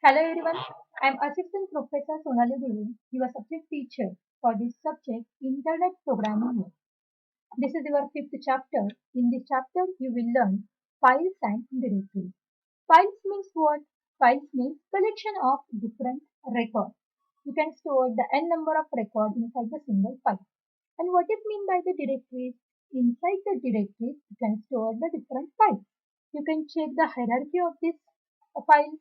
Hello everyone, I am Assistant Professor Sonali Guru, your subject teacher for this subject Internet Programming. This is your fifth chapter. In this chapter, you will learn files and directories. Files means what? Files means collection of different records. You can store the n number of records inside the single file. And what is meant by the directories? Inside the directories, you can store the different files. You can check the hierarchy of these files.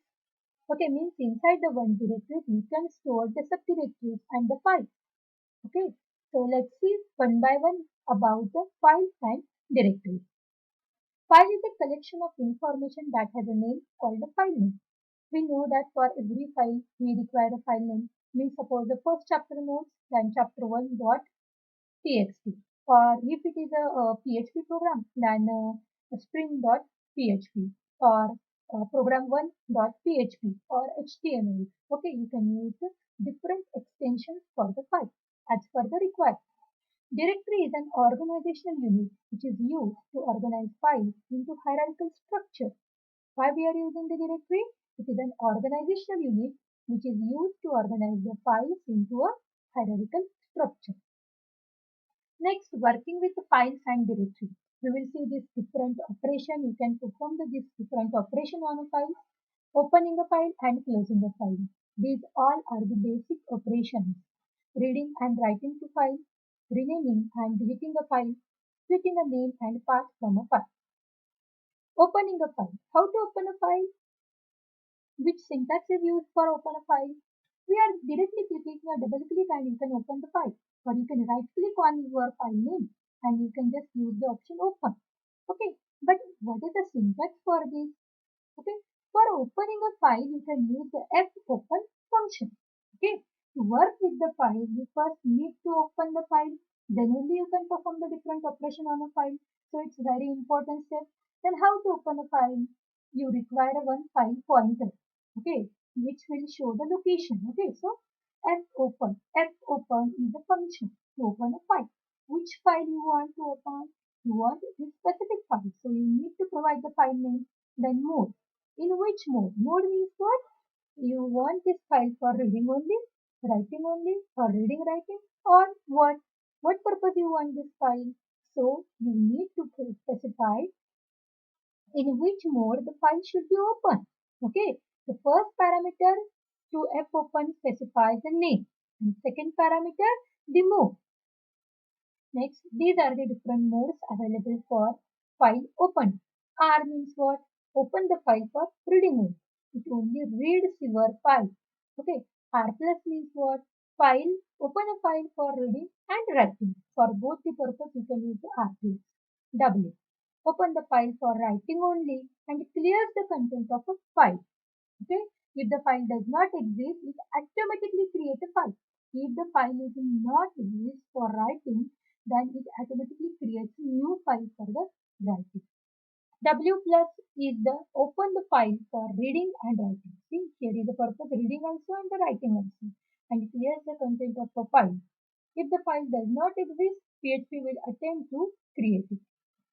Okay, means inside the one directory, you can store the subdirectories and the files. Okay, so let's see one by one about the files and directories. File is a collection of information that has a name called a file name. We know that for every file, we require a file name. Means suppose the first chapter notes, then chapter 1 dot txt. Or if it is a PHP program, then string.php or program1.php or HTML. Okay, you can use different extensions for the file as per the requirement. Directory is an organizational unit which is used to organize files into hierarchical structure. Why we are using the directory? It is an organizational unit which is used to organize the files into a hierarchical structure. Next, working with files and directory. We will see this different operation. You can perform this different operation on a file, opening a file and closing a file. These all are the basic operations. Reading and writing to file, renaming and deleting a file, splitting a name and path from a file. Opening a file. How to open a file? Which syntax is used for open a file? We are directly clicking or double click and you can open the file. Or you can right click on your file name and you can just use the option open. Okay, but what is the syntax for this? Okay, for opening a file you can use the fopen function. Okay, to work with the file you first need to open the file, then only you can perform the different operation on a file. So it's very important step. Then how to open a file? You require one file pointer. Okay, which will show the location. Okay, so fopen is a function to open a file. Which file you want to open? You want this specific file, so you need to provide the file name. Then mode. In which mode? Mode means what? You want this file for reading only, writing only, or reading writing, or what? What purpose you want this file? So you need to specify in which mode the file should be open. Okay, the first parameter to fopen specifies the name and second parameter the mode. Next, these are the different modes available for file open. R means what? Open the file for reading only. It only reads your file. Okay, R plus means what? File, open a file for reading and writing. For both the purpose you can use the R plus. W. Open the file for writing only and clears the content of a file. Okay. If the file does not exist, it automatically creates a file. If the file is not exist for writing, then it automatically creates a new file for the writing. W plus is the open the file for reading and writing. See, here is the purpose reading also and the writing also. And clears the content of a file. If the file does not exist, PHP will attempt to create it.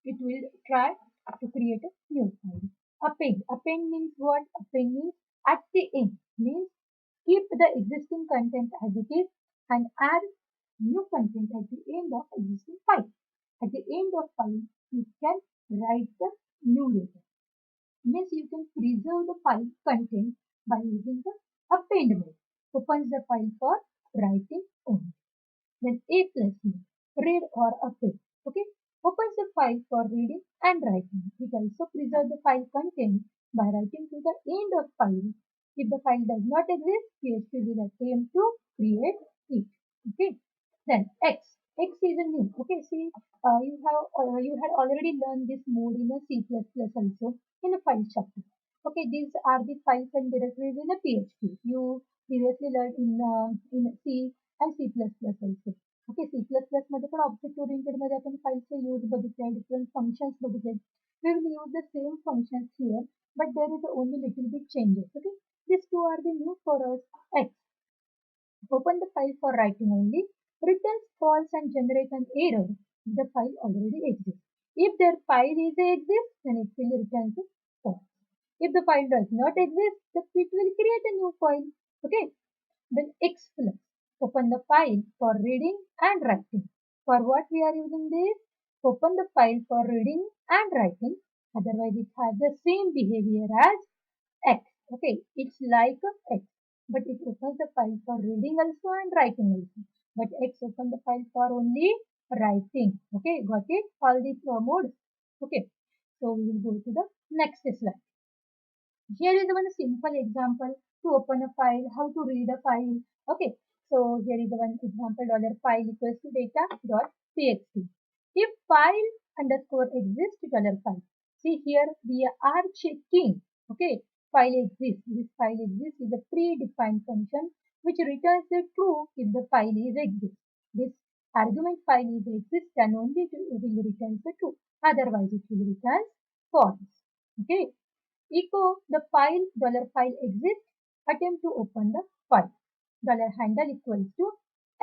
It will try to create a new file. Append. Append means what? Append means at the end. Means keep the existing content as it is and add new content at the end of existing file. At the end of file, you can write the new data. Means you can preserve the file content by using the append mode. Opens the file for writing only. Then A plus means read or append. Okay. Opens the file for reading and writing. It also preserves the file content by writing to the end of file. If the file does not exist, PHP will attempt to create it. Okay. Then X. X is a new. Okay. See, you had already learned this mode in a C++ also in a file chapter. Okay. These are the files and directories in a PHP. You previously learned in C and C++ also. Okay, C++ मध्ये पण object oriented मध्ये आपण फाईलचे use बघितले different functions बघितले. We will use the same functions here, but there is only little bit changes. Okay, these two are the new for us. X. Open the file for writing only. Returns false and generate an error if the file already exists. If their file is exists, then it will return to false. If the file does not exist, it will create a new file. Okay. Then explore. Open the file for reading and writing. For what we are using this? Open the file for reading and writing. Otherwise, it has the same behavior as X. Okay, it's like X, but it opens the file for reading also and writing also. But X opens the file for only writing. Okay, got it? All the modes. Okay, so we will go to the next slide. Here is one simple example to open a file, how to read a file. Okay, so here is one example $file equals to data.txt. If file underscore exists $file. See here we are checking. Okay, file exists. This file exists is a predefined function which returns the true if the file is exist. This argument file is exist and only it will return the true. Otherwise it will return false. Okay. Echo the file $file exists. Attempt to open the file. $handle equals to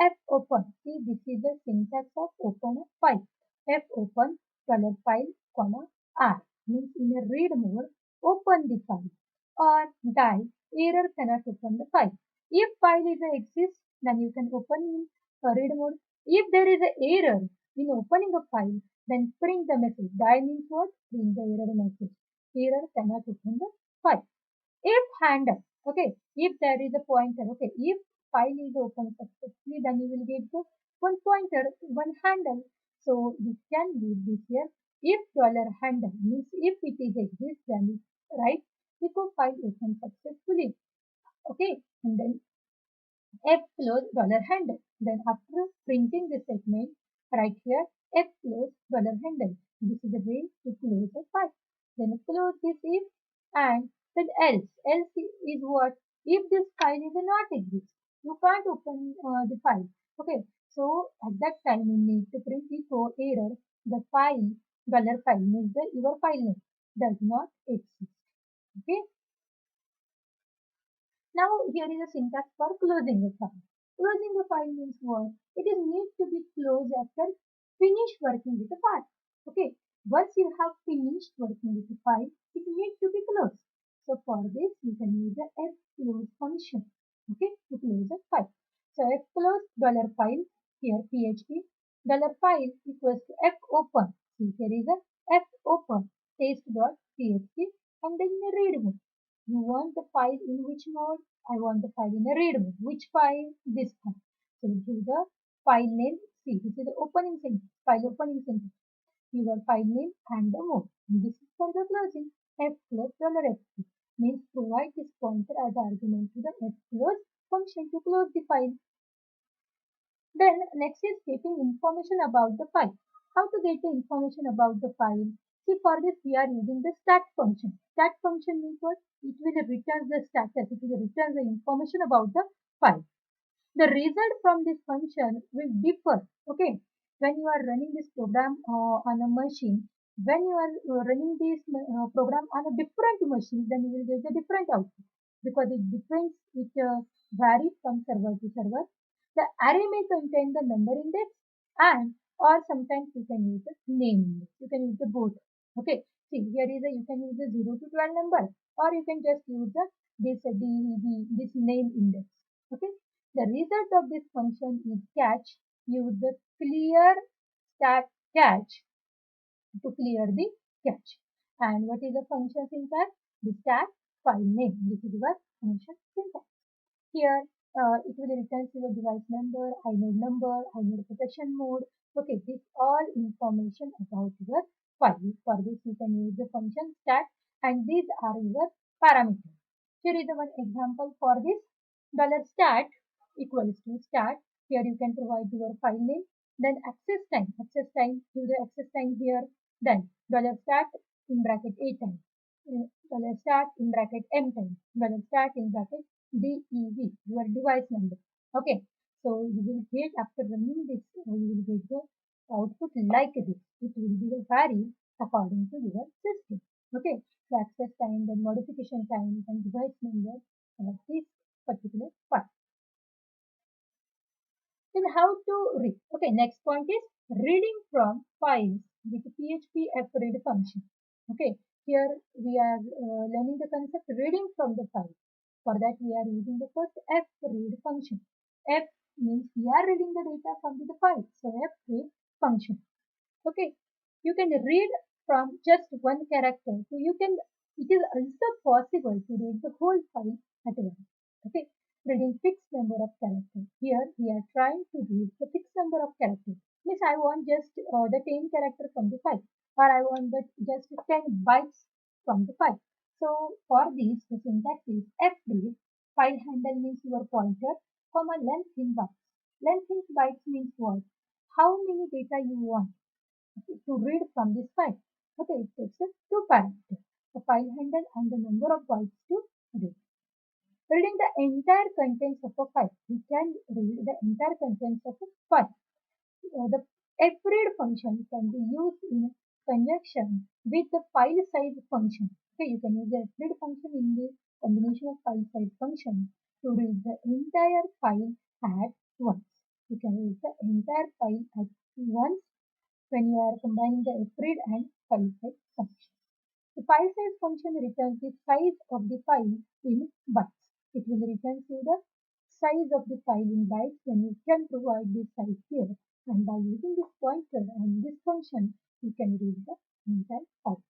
f open. See, this is the syntax of open a file. F open $file comma r means in a read mode open the file or die error cannot open the file. If file is a exist, then you can open in read mode. If there is an error in opening a file, then print the message. Die means what? Print the error message. Error cannot open the file. If handle, okay, if there is a pointer, okay, if file is open successfully, then you will get the one pointer, one handle. So we can use this here. If $handle means if it is exist, then right, echo file open successfully. Okay, and then F close $handle. Then after printing the statement, right here F close $handle. This is the way to close a file. Then close this if and then else. Else is what? If this file is not exist, you can't open the file. Okay. So at that time you need to print echo error. The file $file means your file name does not exist. Okay. Now here is a syntax for closing a file. Closing a file means what? It is need to be closed after finish working with the file. Okay. Once you have finished working with the file, it needs to be closed. So for this, you can use the fclose function. Okay, to close a file. So fclose $file here PHP $file equals to fopen. See here is a fopen test.txt and then the read mode. You want the file in which mode? I want the file in a read mode. Which file? This file. So give the file name. See, this is the opening sentence, file opening sentence. Your file name and the mode. And this is for the closing. F plus $fp means provide this pointer as argument to the fclose function to close the file. Then next is getting information about the file. How to get the information about the file? See, for this we are using the stat function. Stat function means what? It will return the status. It will return the information about the file. The result from this function will differ. Okay, when you are running this program on a machine, when you are running this program on a different machine, then you will get a different output because it depends. It varies from server to server. The array may contain the number index and or sometimes you can use the name index. You can use the both. Okay. See, here is a you can use the 0 to 12 number or you can just use the this name index. Okay. The result of this function is catch. Use the clear stat catch to clear the cache. And what is the function syntax? The stat file name. This is your function syntax. Here, it will return your device number, inode number, inode protection mode. Okay, this all information about your file. For this, you can use the function stat, and these are your parameters. Here is the one example for this. $stat equals to stat. Here you can provide your file name. Then access time. Access time, do the access time here. Then $stat in bracket a time. $stat in bracket m time. $stat in bracket DEV, your device number. Okay, so you will get after running this, you will get the output like this. It will be vary according to your system. Okay, so access time, then modification time, and device number of this particular file. Then how to read? Okay, next point is reading from files with PHP fread function. Okay, Here we are learning the concept reading from the file. For that we are using the first fread function. F means we are reading the data from the file. So fread function. Okay, you can read from just one character. So it is also possible to read the whole file at once. Okay, reading fixed number of characters. Here we are trying to read the fixed number of characters. Means I want just the 10 character from the file, or I want just 10 bytes from the file. So for this, the syntax is fread. File handle means your pointer, comma length in bytes. Length in bytes means what? How many data you want to read from this file. Okay, it takes us two parameters, the file handle and the number of bytes to read. Reading the entire contents of a file. You can read the entire contents of a file. The fread function can be used in conjunction with the file size function. Okay, you can use the fread function in the combination of file size function to read the entire file at once. You can read the entire file at once when you are combining the fread and file size function. The file size function returns the size of the file in bytes. It will return you the size of the file in bytes when you can provide this size here. And by using this pointer and this function, you can read the entire file.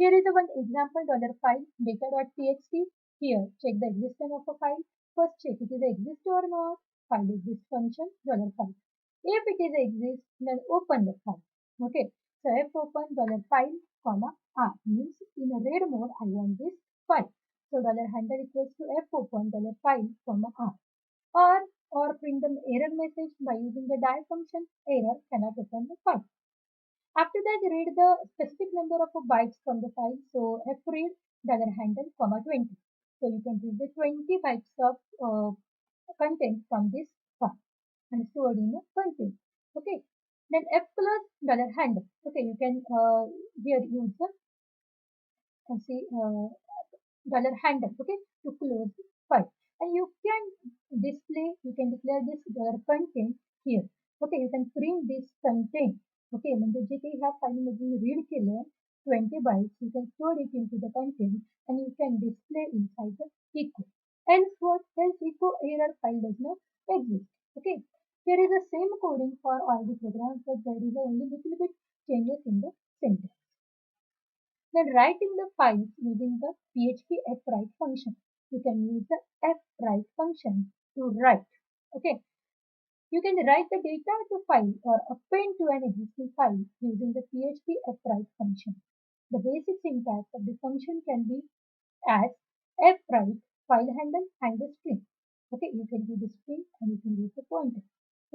Here is one example $file data.txt. Here, check the existence of a file. First, check it is exist or not. File exists function $file. If it is exist, then open the file. Okay. So f open $file, comma r means in a read mode I want this file. So $handle equals to f open $file, comma r. Or print the error message by using the die function. Error cannot open the file. After that, read the specific number of bytes from the file. So fread $handle, comma 20. So you can read the 20 bytes of content from this file and stored in the content. Okay. Then fclose $handle. Okay, you can here use the $handle. Okay, to close the file. And you can declare this content here. Okay, you can print this content. Okay, म्हणजे जे काही ह्या file मधून read केलंय 20 bytes, you can store it into the content and you can display inside the echo. Else what? Else echo error file does not exist. Okay, there is the same coding for all the programs, but there is only little bit changes in the syntax. Then writing the files using the PHP fwrite function. You can use the fwrite function to write. Okay. You can write the data to file or append to an existing file using the PHP fwrite function. The basic syntax of the function can be as fwrite, file handle and the string. Okay, you can use the string and you can use the pointer.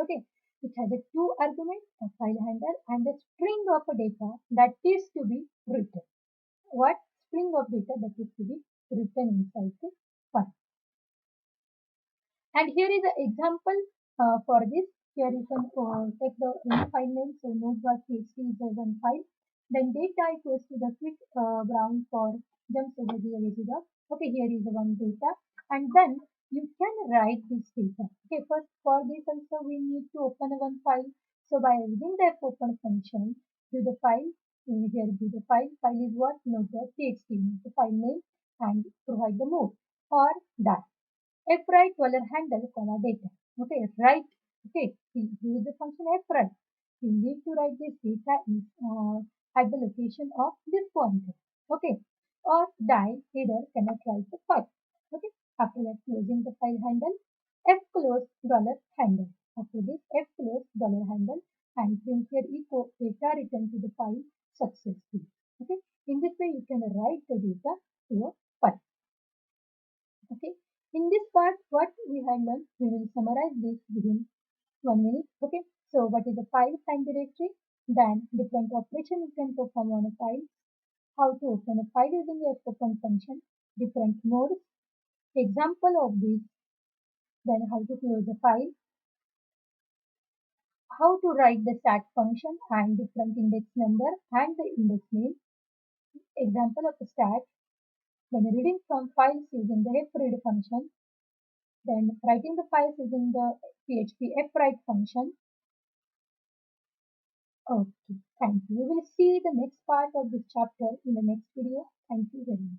Okay, it has a two arguments, a file handle and a string of a data that is to be written. What string of data that is to be written inside the file. And here is an example for this. Here you can take the any file name. So node.txt is one file. Then data equals to the quick brown for jumps over the lazy dot. Okay, here is the one data. And then you can write this data. Okay, first for this also we need to open one file. So by using the open function, do the file. Here do the file. File is what? Node.txt means the file name and provide the mode or that. Fwrite $handle, comma data. Okay, write. Okay, use the function fwrite. You need to write this data at the location of this pointer. Okay, or die header cannot write the file. Okay, after that closing the file handle, fclose $handle. After this fclose $handle and print here echo data return to the file successfully. Okay, in this way you can write the data to a file. Okay, in this part what we have learned, we will summarize this within 1 minute. Okay, so what is the file and directory, then different operations you can perform on a file, how to open a file using the open function, different modes, example of this, then how to close a file, how to write the stat function and different index number and the index name, example of a stat, then reading from files using the fread function, then writing the files using the PHP fwrite function, Okay, thank you. We will see the next part of this chapter in the next video. Thank you very much.